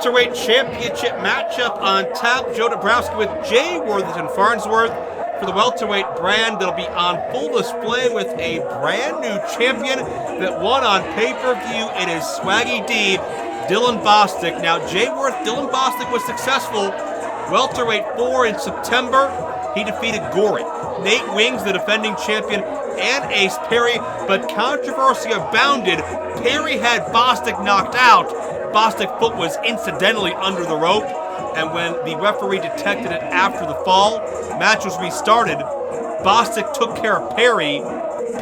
welterweight championship matchup on tap. Joe Dabrowski with Jay Worthington Farnsworth for the welterweight brand that'll be on full display with a brand new champion that won on pay-per-view. It is Swaggy D, Dylan Bostic. Now, Dylan Bostic was successful welterweight 4 in September. He defeated Gory, Nate Wings, the defending champion, and Ace Perry, but controversy abounded. Perry had Bostic knocked out. Bostic's foot was incidentally under the rope, and when the referee detected it after the fall, match was restarted. Bostic took care of Perry.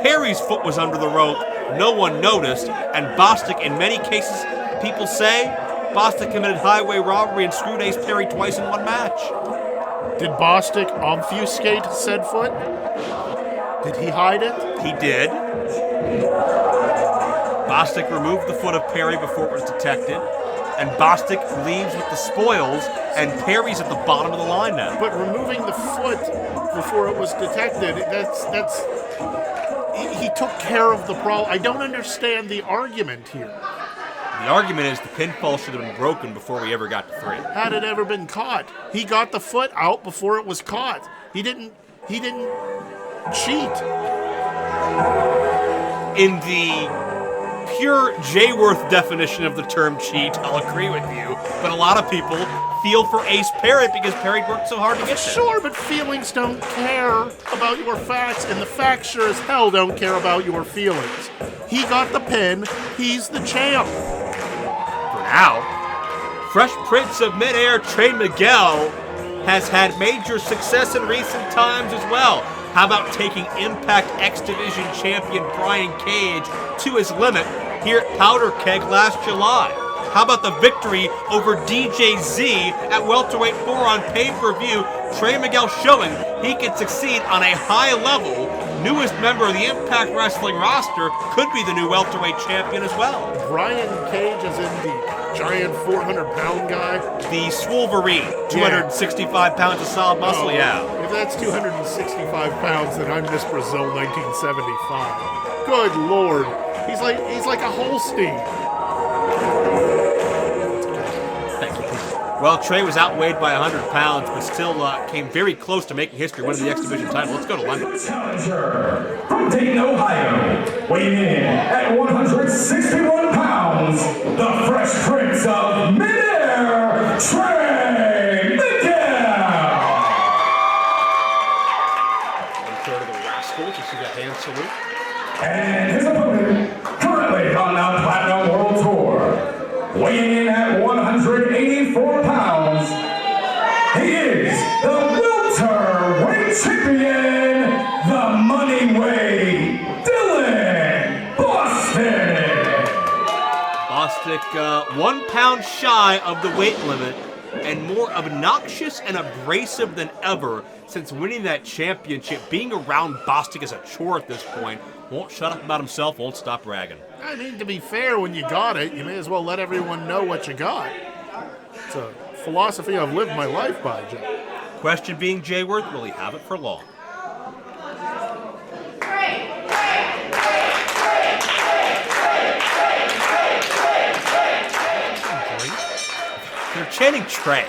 Perry's foot was under the rope. No one noticed, and Bostic, in many cases, people say, Bostic committed highway robbery and screwed Ace Perry twice in one match. Did Bostic obfuscate said foot? Did he hide it? He did. Bostic removed the foot of Perry before it was detected, and Bostic leaves with the spoils, and Perry's at the bottom of the line now. But removing the foot before it was detected, he took care of the problem. I don't understand the argument here. The argument is the pinfall should have been broken before we ever got to 3. Had it ever been caught? He got the foot out before it was caught. He didn't cheat. In the pure Jayworth definition of the term cheat, I'll agree with you, but a lot of people feel for Ace Perry because Perry worked so hard to get there. Sure, but feelings don't care about your facts, and the facts sure as hell don't care about your feelings. He got the pin. He's the champ. For now, Fresh Prince of Midair, Trey Miguel, has had major success in recent times as well. How about taking Impact X Division champion Brian Cage to his limit here at Powder Keg last July? How about the victory over DJ Z at welterweight 4 on pay-per-view? Trey Miguel showing he can succeed on a high level. Newest member of the Impact Wrestling roster, could be the new welterweight champion as well. Brian Cage is in the giant 400-pound guy. The Swolverine, 265 pounds of solid muscle, yeah. If that's 265 pounds, then I'm Miss Brazil 1975. Good Lord. He's like a Holstein. Thank you. Well, Trey was outweighed by 100 pounds, but still came very close to making history, winning the X Division title. Let's go to London. Challenger from Dayton, Ohio, weighing in at 161 pounds, the Fresh Prince of Midair, Trey Miguel. One-third of the Rascals, you see that hand salute. And his opponent, currently on the Platinum World Tour, weighing in at 184 pounds, he is the welterweight champion, the money-weight, Dylan Bostic. Bostic 1 pound shy of the weight limit and more obnoxious and abrasive than ever since winning that championship. Being around Bostic is a chore at this point. Won't shut up about himself, won't stop bragging. I mean, to be fair, when you got it, you may as well let everyone know what you got. It's a philosophy I've lived my life by, Joe. Question being, Jayworth, will he have it for long? They're chanting Trey.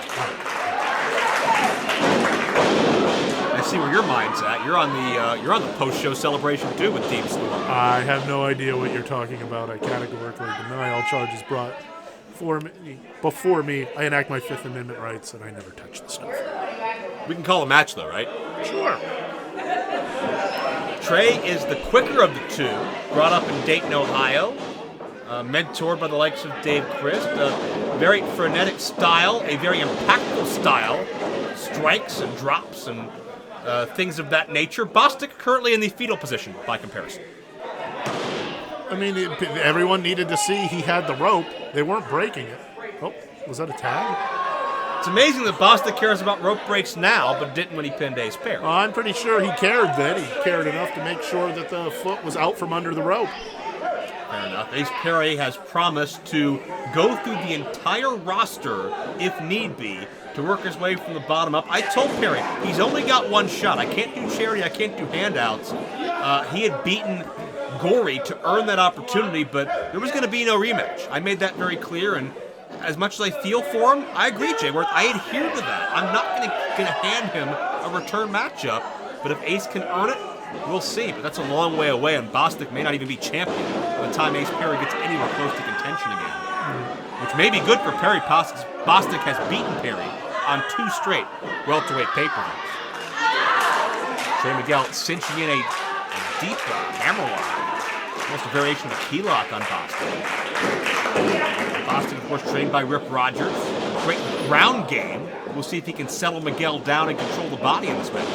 I see where your mind's at. You're on the post-show celebration too with Team Storm. I have no idea what you're talking about. I categorically deny all charges brought before me. I enact my Fifth Amendment rights, and I never touch the stuff. We can call a match though, right? Sure. Trey is the quicker of the two. Brought up in Dayton, Ohio. Mentored by the likes of Dave Christ. A very frenetic style, a very impactful style. Strikes and drops and things of that nature. Bostic currently in the fetal position by comparison. I mean, everyone needed to see he had the rope. They weren't breaking it. Oh, was that a tag? It's amazing that Bostic cares about rope breaks now, but didn't when he pinned Ace Perry. I'm pretty sure he cared then. He cared enough to make sure that the foot was out from under the rope. Fair enough. Ace Perry has promised to go through the entire roster, if need be, to work his way from the bottom up. I told Perry, he's only got one shot. I can't do charity, I can't do handouts. He had beaten Gory to earn that opportunity, but there was going to be no rematch. I made that very clear, and as much as I feel for him, I agree, Jay Worth. I adhere to that. I'm not going to hand him a return matchup, but if Ace can earn it, we'll see. But that's a long way away, and Bostic may not even be champion by the time Ace Perry gets anywhere close to contention again. Which may be good for Perry. Bostic has beaten Perry on 2 straight welterweight pay-per-views. Trey Miguel cinching in a deep hammerlock. Almost a variation of a key lock on Bostic. Bostic, of course, trained by Rip Rogers. Great ground game. We'll see if he can settle Miguel down and control the body in this match.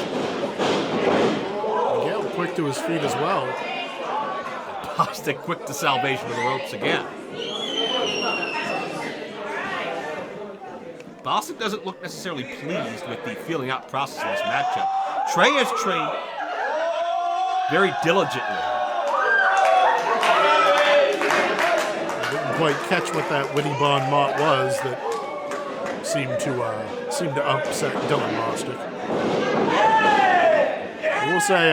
Miguel quick to his feet as well. Bostic quick to salvation of the ropes again. Bostic doesn't look necessarily pleased with the feeling out process in this matchup. Trey has trained very diligently. I didn't quite catch what that Witty Bon Mott was that seemed to upset Dylan Bostic. I will say,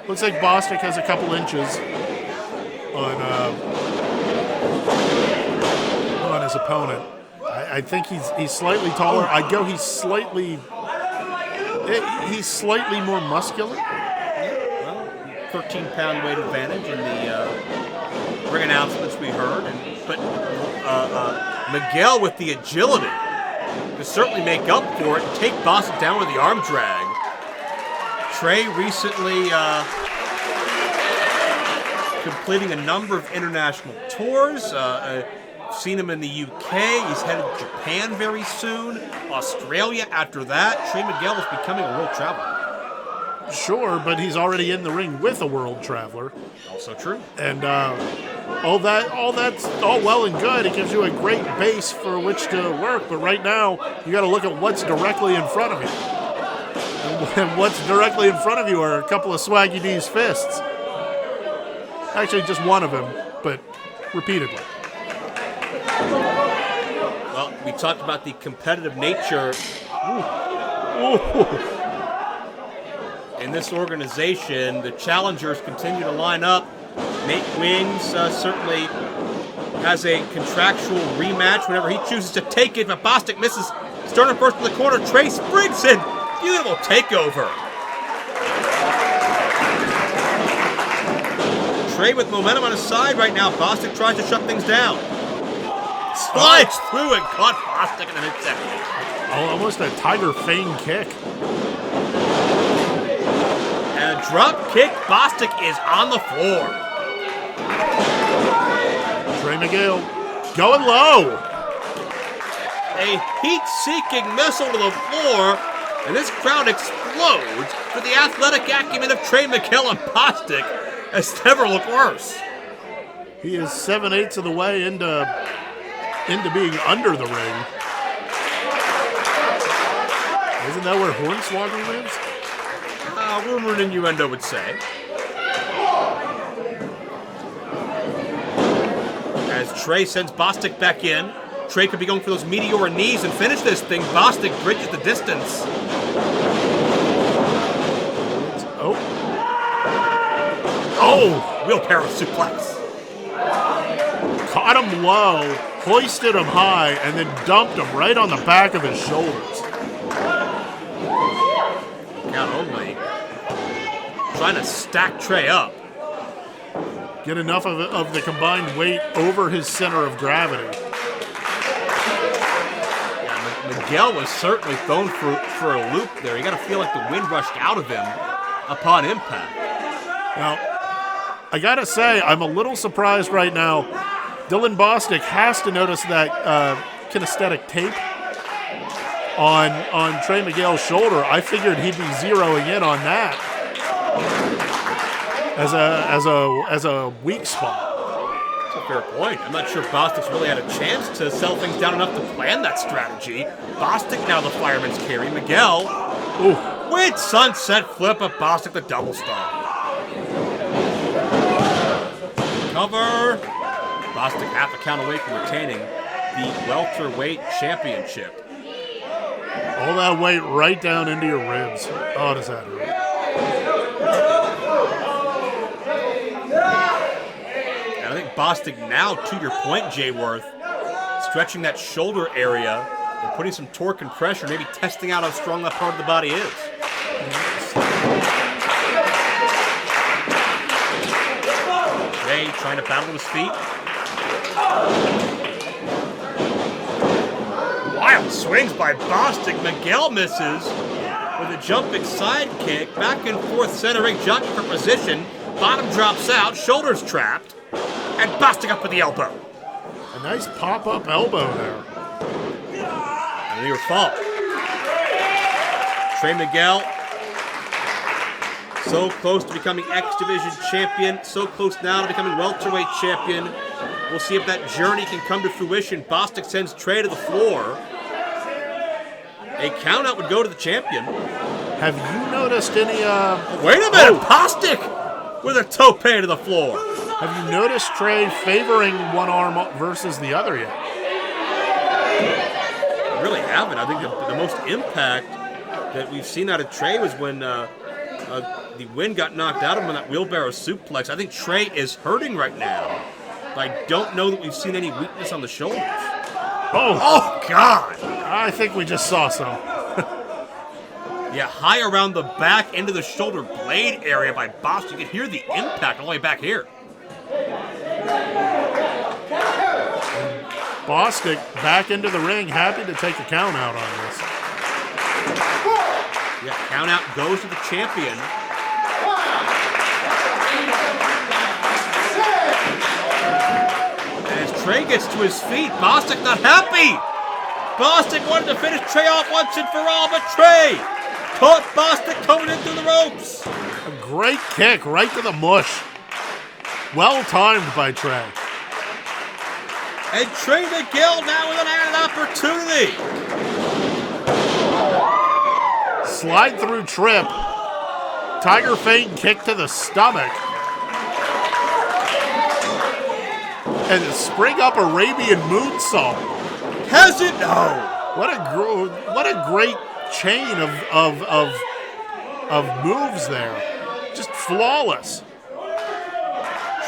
looks like Bostic has a couple inches on his opponent. I think he's slightly taller. I go he's slightly more muscular. Well, 13-pound weight advantage in the ring announcements we heard. But Miguel with the agility to certainly make up for it and take Bostic down with the arm drag. Trey recently completing a number of international tours. Seen him in the UK. He's headed to Japan very soon. Australia after that. Trey Miguel is becoming a world traveler. Sure, but he's already in the ring with a world traveler. Also true. And all that's all well and good. It gives you a great base for which to work. But right now, you got to look at what's directly in front of you. And what's directly in front of you are a couple of Swaggy D's fists. Actually, just one of them, but repeatedly. Well, we talked about the competitive nature in this organization. The challengers continue to line up. Nate Wings certainly has a contractual rematch whenever he chooses to take it. But Bostic misses. Sterner first in the corner. Trey springs in. Beautiful takeover. Trey with momentum on his side right now. Bostic tries to shut things down. Slides through and caught Bostic in the midsection. Almost a Tiger Fang kick. And a drop kick. Bostic is on the floor. Trey Miguel going low. A heat-seeking missile to the floor, and this crowd explodes for the athletic acumen of Trey Miguel and Bostic. It's never looked worse. He is 7/8 of the way into being under the ring. Isn't that where Hornswoggle lives? Rumor and innuendo would say. As Trey sends Bostic back in, Trey could be going for those meteor knees and finish this thing. Bostic bridges the distance. Oh, wheelbarrow suplex. Caught him low, hoisted him high, and then dumped him right on the back of his shoulders. Count only. Trying to stack Trey up. Get enough of the combined weight over his center of gravity. Yeah, Miguel was certainly thrown for a loop there. You got to feel like the wind rushed out of him upon impact. Now, I got to say, I'm a little surprised right now. Dylan Bostic has to notice that kinesthetic tape on Trey Miguel's shoulder. I figured he'd be zeroing in on that as a weak spot. That's a fair point. I'm not sure Bostic's really had a chance to settle things down enough to plan that strategy. Bostic now the fireman's carry. Miguel, with sunset flip of Bostic the double star. Cover. Bostic half a count away from retaining the welterweight championship. All that weight right down into your ribs. Oh, does that hurt? And I think Bostic now, to your point, Jay Worth, is stretching that shoulder area and putting some torque and pressure, maybe testing out how strong that part of the body is. Trey trying to battle his feet. Wild swings by Bostic. Miguel misses with a jumping side kick. Back and forth centering, jockey for position. Bottom drops out, shoulders trapped. And Bostic up with the elbow. A nice pop-up elbow there. And a near fall. Trey Miguel, so close to becoming X Division champion, so close now to becoming welterweight champion. We'll see if that journey can come to fruition. Bostic sends Trey to the floor. A countout would go to the champion. Have you noticed any... Wait a minute, Bostic with a tope to the floor. Have you noticed Trey favoring one arm versus the other yet? I really haven't. I think the most impact that we've seen out of Trey was when the wind got knocked out of him on that wheelbarrow suplex. I think Trey is hurting right now. But I don't know that we've seen any weakness on the shoulders. Oh God! I think we just saw some. Yeah, high around the back into the shoulder blade area by Bostic. You can hear the impact all the way back here. Bostic back into the ring, happy to take a count out on this. Yeah, count out goes to the champion. And as Trey gets to his feet, Bostic not happy. Bostic wanted to finish Trey off once and for all, but Trey caught Bostic coming in through the ropes. A great kick right to the mush. Well timed by Trey. And Trey Miguel now with an added opportunity. Slide through trip. Tiger feint kick to the stomach. And a spring up Arabian moonsault. Has it? No. What a great chain of moves there. Just flawless.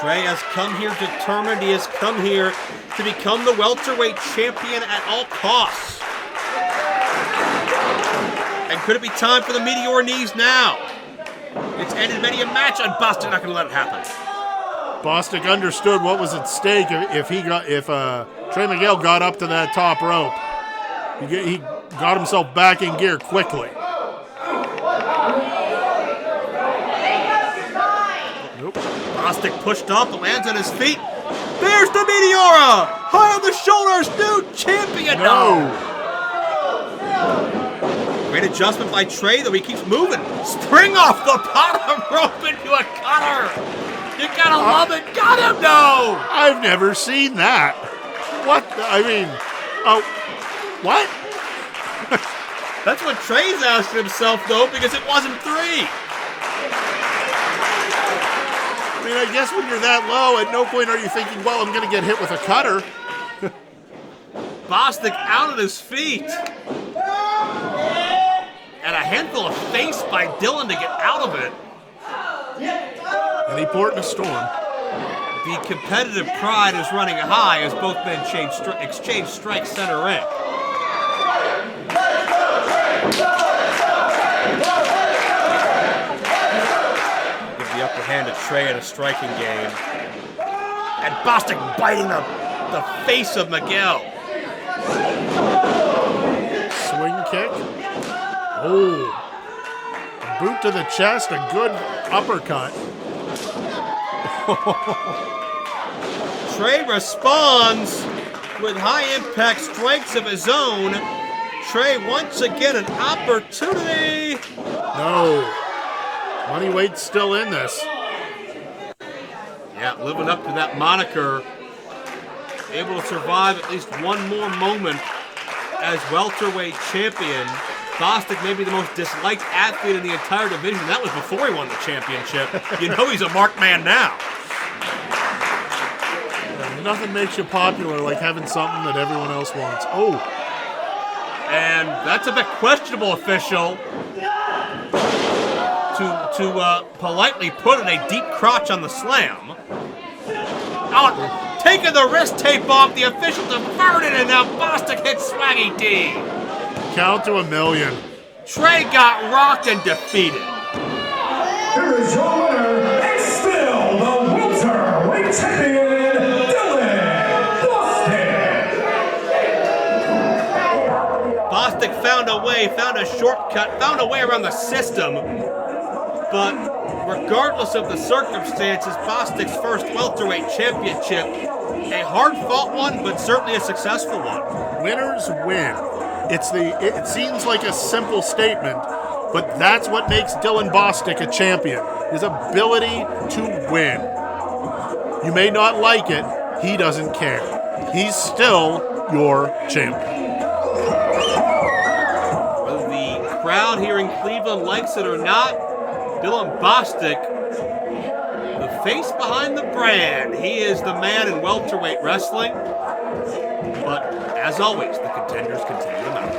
Trey has come here determined. He has come here to become the welterweight champion at all costs. And could it be time for the meteor knees now? It's ended many a match, and Bostic not going to let it happen. Bostic understood what was at stake if Trey Miguel got up to that top rope. He got himself back in gear quickly. Nope. Bostic pushed up, lands on his feet. There's the Meteora! High on the shoulders, new champion! No! Great adjustment by Trey, though he keeps moving. Spring off the bottom rope into a cutter! You gotta love it! Got him, no! I've never seen that. What? What? That's what Trey's asking himself, though, because it wasn't 3. I mean, I guess when you're that low, at no point are you thinking, well, I'm going to get hit with a cutter. Bostic out on his feet. And a handful of face by Dylan to get out of it. And he poured in a storm. The competitive pride is running high as both men exchange strikes center ring. Give the upper hand to Trey in a striking game. And Bostic biting the face of Miguel. Swing kick. Oh. Boot to the chest, a good uppercut. Trey responds with high-impact strikes of his own. Trey once again an opportunity. No. Moneyweight's still in this. Yeah, living up to that moniker. Able to survive at least one more moment as welterweight champion. Bostic may be the most disliked athlete in the entire division. That was before he won the championship. You know he's a marked man now. Nothing makes you popular like having something that everyone else wants. Oh. And that's a bit questionable, official. To politely put in a deep crotch on the slam. Oh, taking the wrist tape off. The official deferred it, and now Bostic hits Swaggy D. Count to 1,000,000. Trey got rocked and defeated. Here is your winner, and still the welterweight champion, Dylan Bostic. Bostic found a way, found a shortcut, found a way around the system. But regardless of the circumstances, Bostic's first welterweight championship, a hard-fought one, but certainly a successful one. Winners win. It seems like a simple statement, but that's what makes Dylan Bostic a champion, his ability to win. You may not like it, he doesn't care. He's still your champion. Whether the crowd here in Cleveland likes it or not, Dylan Bostic, the face behind the brand. He is the man in welterweight wrestling. But as always, the contenders continue to mount.